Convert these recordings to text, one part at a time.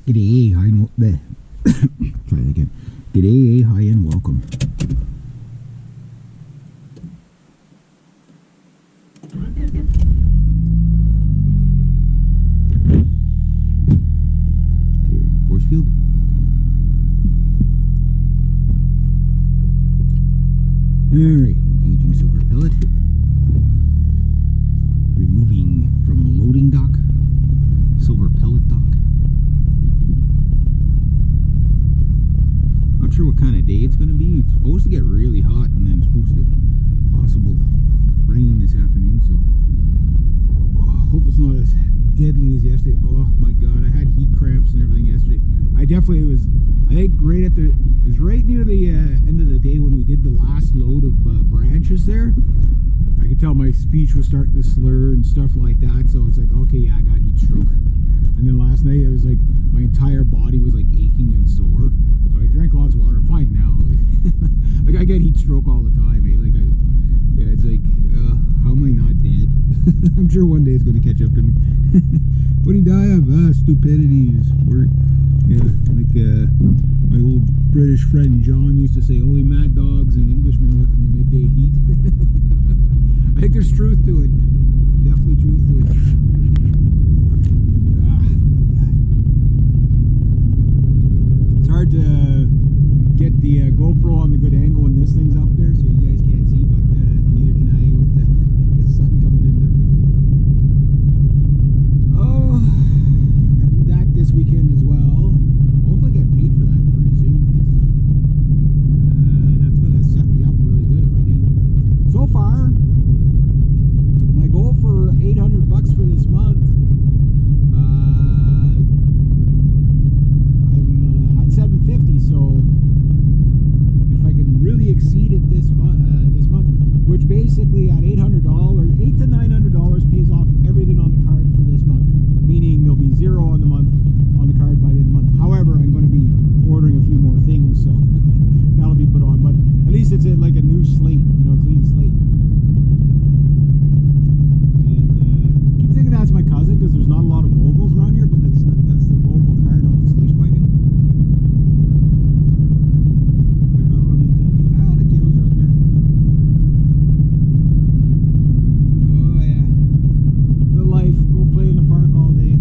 G'day, hi and there. Try that again. G'day, hi and welcome. Clear force field. Alright, engaging silver pellet. Removing from loading dock. Silver pellet dock. Not sure what kind of day it's going to be. It's supposed to get really hot and then it's supposed to possible rain this afternoon, so hope it's not as deadly as yesterday. Oh my god, I had heat cramps and everything yesterday. I definitely was, I think right at the, it was right near the end of the day when we did the last load of branches there. I could tell my speech was starting to slur and stuff like that, so it's like, okay, yeah, I got heat stroke. And then last night it was like my entire body was like aching and sore. So I drank lots of water. I'm fine now. Like I get heat stroke all the time. Eh? Like yeah, it's like how am I not dead? I'm sure one day it's going to catch up to me. What do you die of? Stupidity is work. Yeah, like my old British friend John used to say, only mad dogs and Englishmen work in the midday heat. I think there's truth to it. Definitely truth to it. It's hard to get the GoPro on the good angle when this thing's up there, so you guys can't see, but neither can I with the sun coming in. Oh, gotta do that this weekend as well. Hopefully I get paid for that pretty soon, because that's gonna set me up really good if I do. So far, my goal for $800 for this month. I'm at 750, so if I can really exceed it this month, which basically at $800, $800 to $900 pays off everything on the card for this month. Meaning there'll be zero on the month on the card by the end of the month. However, I'm going to be ordering a few more things, so that'll be put on. But at least it's like a new slate, you know, clean slate. And keep thinking that's my cousin because there's not a lot of Volvos around here, but that's the Volvo card off the station wagon. The kiddos are out there. Oh yeah, the life. Go play in the park all day.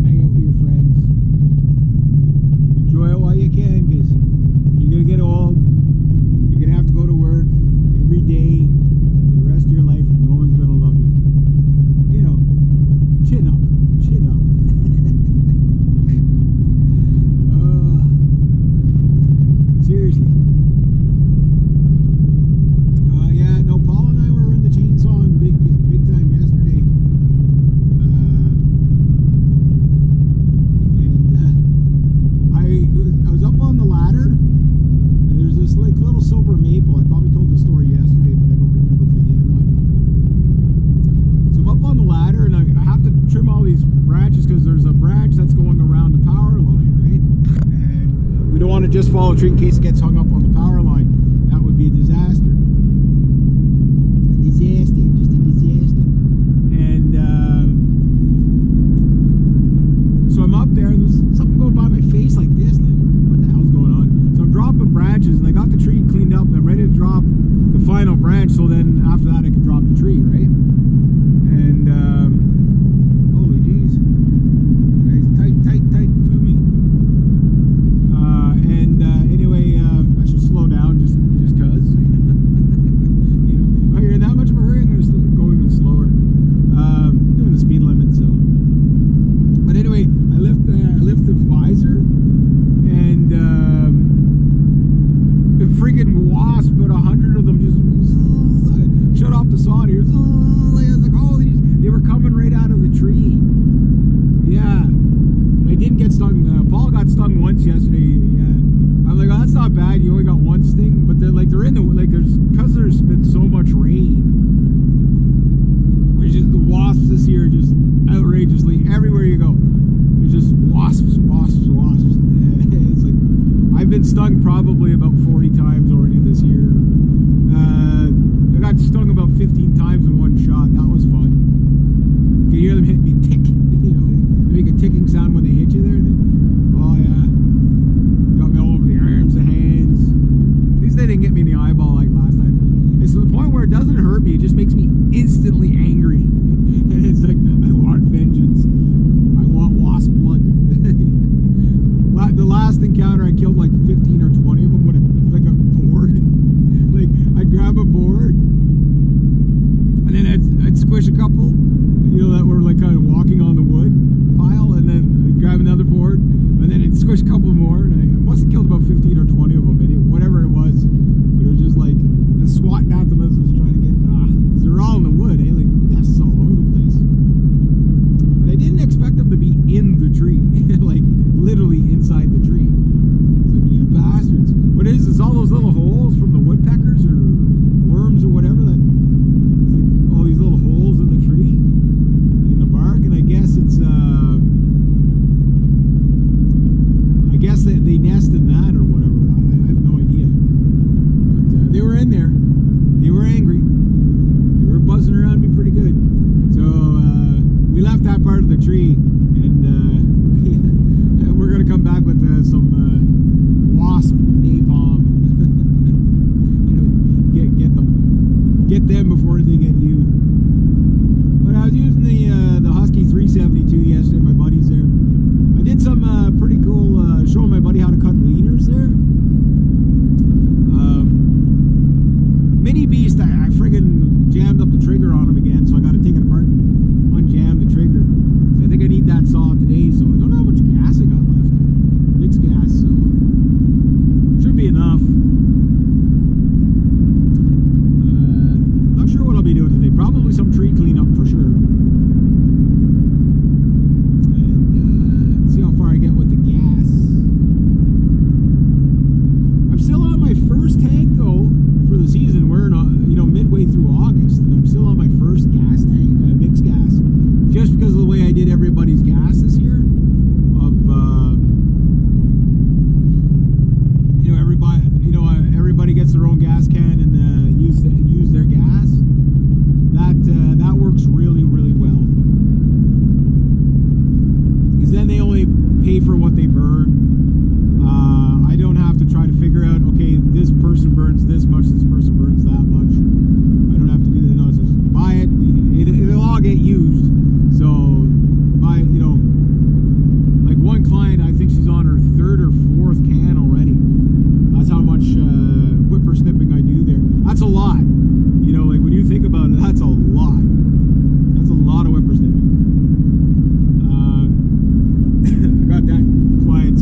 Hang out with your friends. Enjoy it while you can, because you're gonna get old. You're gonna have to go to work every day for the rest of your life. No one's gonna love you. You know, chin up, chin up. Seriously. Yeah, no, Paul and I were in the chainsawing big time yesterday. I was up on the ladder, and there's this like little silver maple. I probably told the story yesterday, but I don't remember if I did or not. So I'm up on the ladder, and I have to trim all these branches because there's a branch that's going around the power line, right? And we don't want to just follow a tree in case it gets hung up on the power line. That would be a disaster. Just a disaster. And so I'm up there, and there's something going by my face like this. And what the hell's going on? So I'm dropping branches, and I got the tree cleaned up, and I'm ready to drop the final branch. So then after that, I can drop the tree, right? And holy jeez, guys, tight to me. And anyway, I should slow down just cause. You know, if you're in that much of a hurry, I'm gonna go even slower. Doing the speed limit, so. But anyway, I lift the visor, and the freaking wasp, about 100 of them, just shut off the saw here. Like, oh, they were coming right out of the tree. Yeah, I didn't get stung. Paul got stung once yesterday. Yeah, I'm like, oh, that's not bad. You only got one sting, but they're in the because there's been so much rain. The wasps this year just outrageously everywhere you go. There's just wasps. It's like I've been stung probably about 40 times already this year. I got stung about 15 times in one shot. That was fun. You can hear them hit me tick. You know, they make a tick ticking sound when they hit you there? Oh yeah. Got me all over the arms, the hands. At least they didn't get me in the eyeball like last time. It's to the point where it doesn't hurt me, it just makes me instantly angry. And it's like, I want vengeance. I want wasp blood. The last encounter I killed like 15 or 20 of them with a board. Like, I'd grab a board and then I'd squish a couple, that were like kind of walking on the wood pile, and then I'd grab another board, and then I'd squish a couple more, and I must have killed about 15 or 20 of them, anyway, whatever it was. But it was just like, swatting at them as I was trying to get, because they're all in the wood, like nests all over the place. But I didn't expect them to be in the tree, like literally inside the tree. It's like, you bastards. What is this? All those little holes from the woodpeckers or worms or whatever that. All these little holes in the tree, in the bark, and I guess it's, I guess they nest in that or whatever. I have no idea. But they were in there. They were angry. They were buzzing around me pretty good. So we left that part of the tree, and we're gonna come back with some wasp napalm. Get them before they get you. But I was using the Husky 372 yesterday. My buddy's there. I did some pretty cool showing my buddy how to cut leaners there. Mini Beast, I friggin' jammed up the trigger on him again, so I got to take it apart, unjam the trigger. So I think I need that saw today. So I don't know how much gas I got left. Mixed gas, so should be enough. Not sure what I'll be doing today. Probably some tree cleanup for sure. And see how far I get with the gas. I'm still on my first tank though for the season. We're midway through August, and I'm still on my first gas tank, mixed gas. Just because of the way I did everybody's gas this year. Everybody gets their own gas can and use their gas. That works really, really well. Because then they only pay for what they burn. I don't have to try to figure out, okay, this person burns this much, this person burns that much. I don't have to do that. No, just buy it. It'll all get used. So buy it, like one client, I think she's on her 3rd or 4th can already. That's how much whipper snipping I do there. That's a lot. Like when you think about it, that's a lot. That's a lot of whipper snipping. I got that client's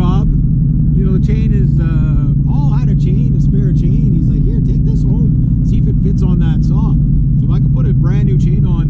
job. You know, the chain is, Paul had a chain, a spare chain. He's like, here, take this home, see if it fits on that saw. So if I could put a brand new chain on